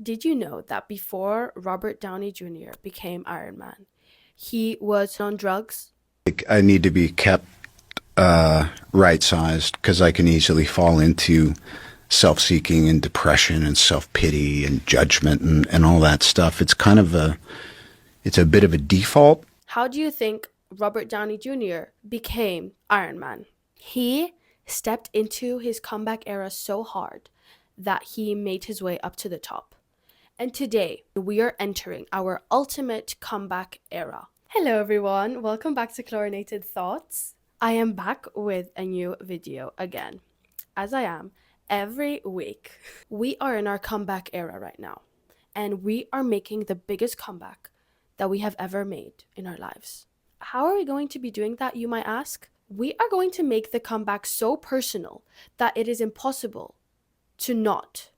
Did you know that before Robert Downey Jr. became Iron Man, he was on drugs? Like, I need to be kept right sized because I can easily fall into self seeking and depression and self pity and judgment and all that stuff. It's a bit of a default. How do you think Robert Downey Jr. became Iron Man? He stepped into his comeback era so hard that he made his way up to the top. And today, we are entering our ultimate comeback era. Hello, everyone. Welcome back to Chlorinated Thoughts. I am back with a new video again, as I am every week. We are in our comeback era right now, and we are making the biggest comeback that we have ever made in our lives. How are we going to be doing that, you might ask? We are going to make the comeback so personal that it is impossible to not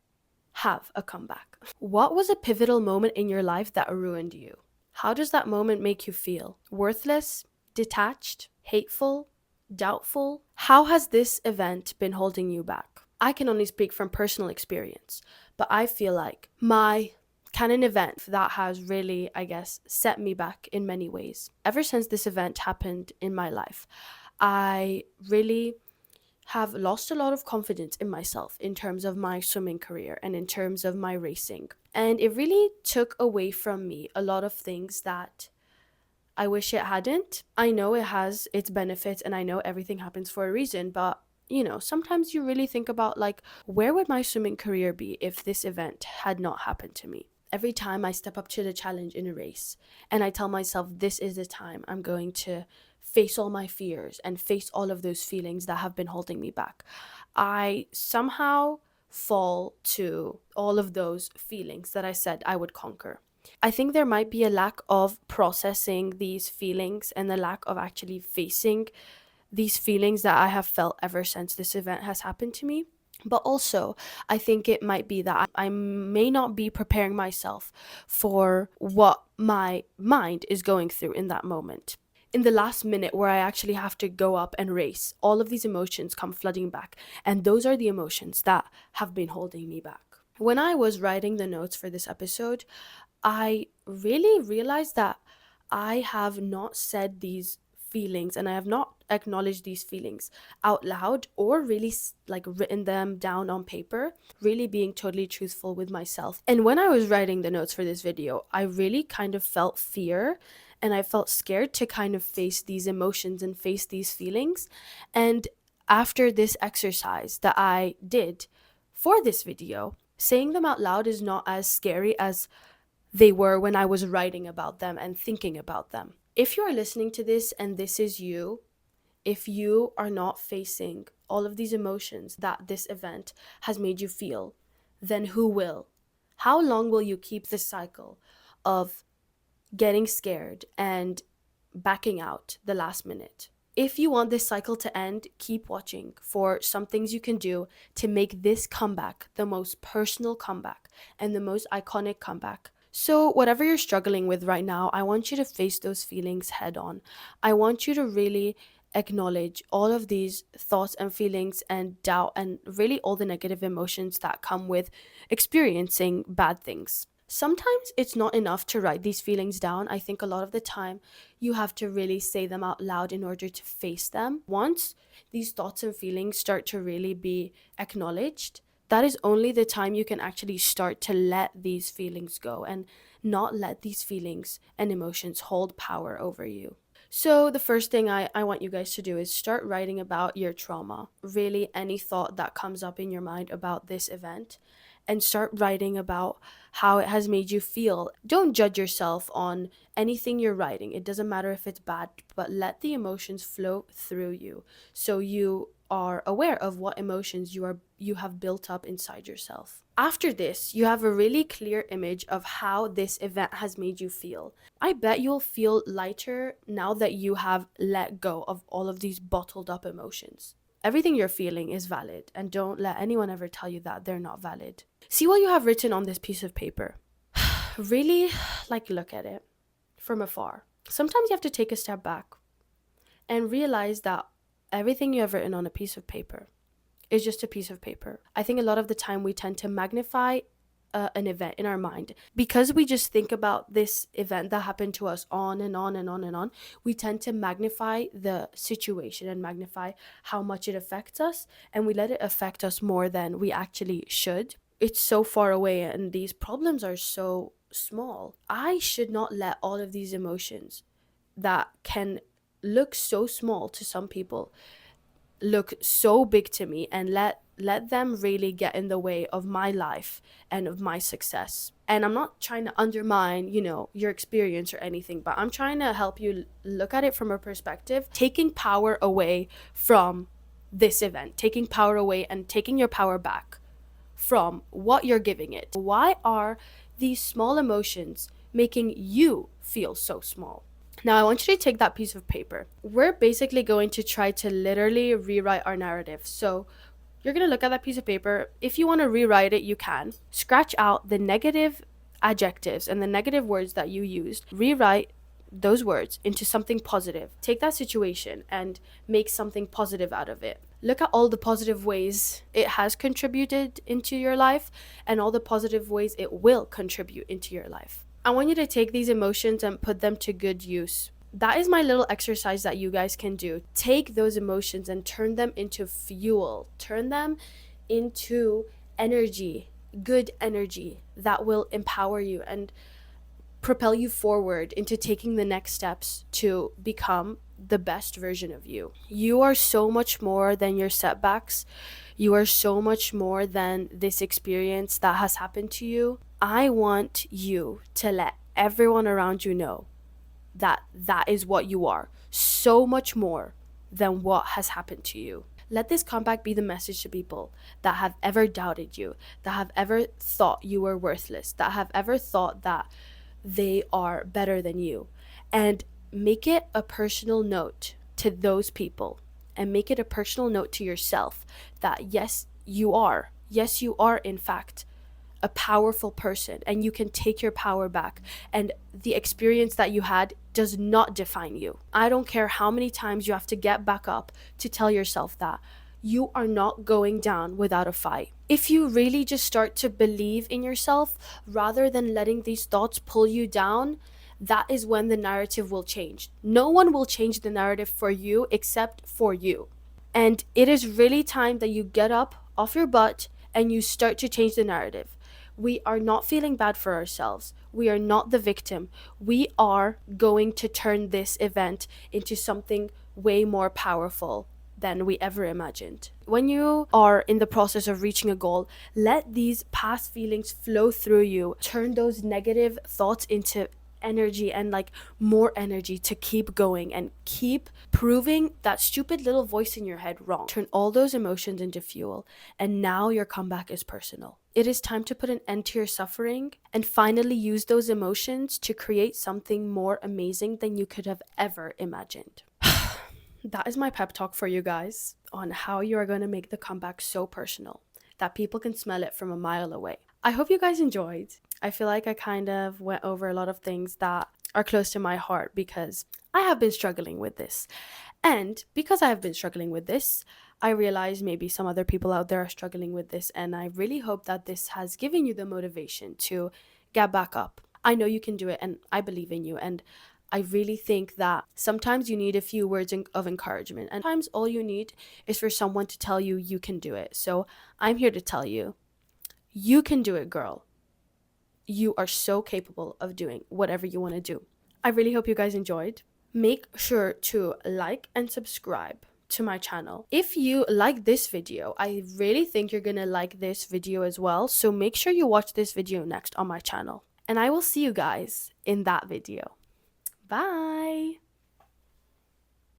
have a comeback. What was a pivotal moment in your life that ruined you? How does that moment make you feel? Worthless? Detached? Hateful? Doubtful? How has this event been holding you back? I can only speak from personal experience, but I feel like my canon event that has really, I guess, set me back in many ways. Ever since this event happened in my life, I really have lost a lot of confidence in myself in terms of my swimming career and in terms of my racing. And it really took away from me a lot of things that I wish it hadn't. I know it has its benefits and I know everything happens for a reason, but sometimes you really think about like, where would my swimming career be if this event had not happened to me? Every time I step up to the challenge in a race and I tell myself this is the time I'm going to face all my fears and face all of those feelings that have been holding me back, I somehow fall to all of those feelings that I said I would conquer. I think there might be a lack of processing these feelings and a lack of actually facing these feelings that I have felt ever since this event has happened to me. But also, I think it might be that I may not be preparing myself for what my mind is going through in that moment. In the last minute where I actually have to go up and race, all of these emotions come flooding back. And those are the emotions that have been holding me back. When I was writing the notes for this episode, I really realized that I have not said these feelings and I have not acknowledged these feelings out loud or really like written them down on paper, really being totally truthful with myself. And when I was writing the notes for this video, I really kind of felt fear and I felt scared to kind of face these emotions and face these feelings. And after this exercise that I did for this video, saying them out loud is not as scary as they were when I was writing about them and thinking about them. If you are listening to this and this is you, if you are not facing all of these emotions that this event has made you feel, then who will? How long will you keep this cycle of getting scared and backing out the last minute? If you want this cycle to end, keep watching for some things you can do to make this comeback the most personal comeback and the most iconic comeback. So, whatever you're struggling with right now, I want you to face those feelings head on. I want you to really acknowledge all of these thoughts and feelings and doubt and really all the negative emotions that come with experiencing bad things. Sometimes it's not enough to write these feelings down. I think a lot of the time you have to really say them out loud in order to face them. Once these thoughts and feelings start to really be acknowledged, that is only the time you can actually start to let these feelings go and not let these feelings and emotions hold power over you. So, the first thing I want you guys to do is start writing about your trauma, really any thought that comes up in your mind about this event, and start writing about how it has made you feel. Don't judge yourself on anything you're writing. It doesn't matter if it's bad, but let the emotions flow through you so you are aware of what emotions you have built up inside yourself. After this, you have a really clear image of how this event has made you feel. I bet you'll feel lighter now that you have let go of all of these bottled up emotions. Everything you're feeling is valid, and don't let anyone ever tell you that they're not valid. See what you have written on this piece of paper. Really, look at it from afar. Sometimes you have to take a step back and realize that everything you have written on a piece of paper is just a piece of paper. I think a lot of the time we tend to magnify an event in our mind, because we just think about this event that happened to us on and on and on and on, we tend to magnify the situation and magnify how much it affects us, and we let it affect us more than we actually should. It's so far away and these problems are so small. I should not let all of these emotions that can look so small to some people look so big to me, and let them really get in the way of my life and of my success. And I'm not trying to undermine, your experience or anything, but I'm trying to help you look at it from a perspective, taking power away from this event, taking power away and taking your power back from what you're giving it. Why are these small emotions making you feel so small? Now, I want you to take that piece of paper. We're basically going to try to literally rewrite our narrative. So, you're going to look at that piece of paper. If you want to rewrite it, you can. Scratch out the negative adjectives and the negative words that you used. Rewrite those words into something positive. Take that situation and make something positive out of it. Look at all the positive ways it has contributed into your life and all the positive ways it will contribute into your life. I want you to take these emotions and put them to good use. That is my little exercise that you guys can do. Take those emotions and turn them into fuel. Turn them into energy, good energy that will empower you and propel you forward into taking the next steps to become the best version of you. You are so much more than your setbacks. You are so much more than this experience that has happened to you. I want you to let everyone around you know that that is what you are, so much more than what has happened to you. Let this comeback be the message to people that have ever doubted you, that have ever thought you were worthless, that have ever thought that they are better than you. And make it a personal note to those people, and make it a personal note to yourself that yes, you are. Yes, you are, in fact, a powerful person, and you can take your power back, and the experience that you had does not define you. I don't care how many times you have to get back up to tell yourself that you are not going down without a fight. If you really just start to believe in yourself rather than letting these thoughts pull you down, that is when the narrative will change. No one will change the narrative for you except for you. And it is really time that you get up off your butt and you start to change the narrative. We are not feeling bad for ourselves. We are not the victim. We are going to turn this event into something way more powerful than we ever imagined. When you are in the process of reaching a goal, let these past feelings flow through you. Turn those negative thoughts into energy and more energy to keep going and keep proving that stupid little voice in your head wrong. Turn all those emotions into fuel, and now your comeback is personal. It is time to put an end to your suffering and finally use those emotions to create something more amazing than you could have ever imagined. That is my pep talk for you guys on how you are going to make the comeback so personal that people can smell it from a mile away. I hope you guys enjoyed. I feel like I kind of went over a lot of things that are close to my heart because I have been struggling with this. And because I have been struggling with this, I realize maybe some other people out there are struggling with this. And I really hope that this has given you the motivation to get back up. I know you can do it, and I believe in you. And I really think that sometimes you need a few words of encouragement, and sometimes all you need is for someone to tell you you can do it. So I'm here to tell you, you can do it, girl. You are so capable of doing whatever you want to do. I really hope you guys enjoyed. Make sure to like and subscribe to my channel. If you like this video, I really think you're gonna like this video as well. So make sure you watch this video next on my channel. And I will see you guys in that video. Bye!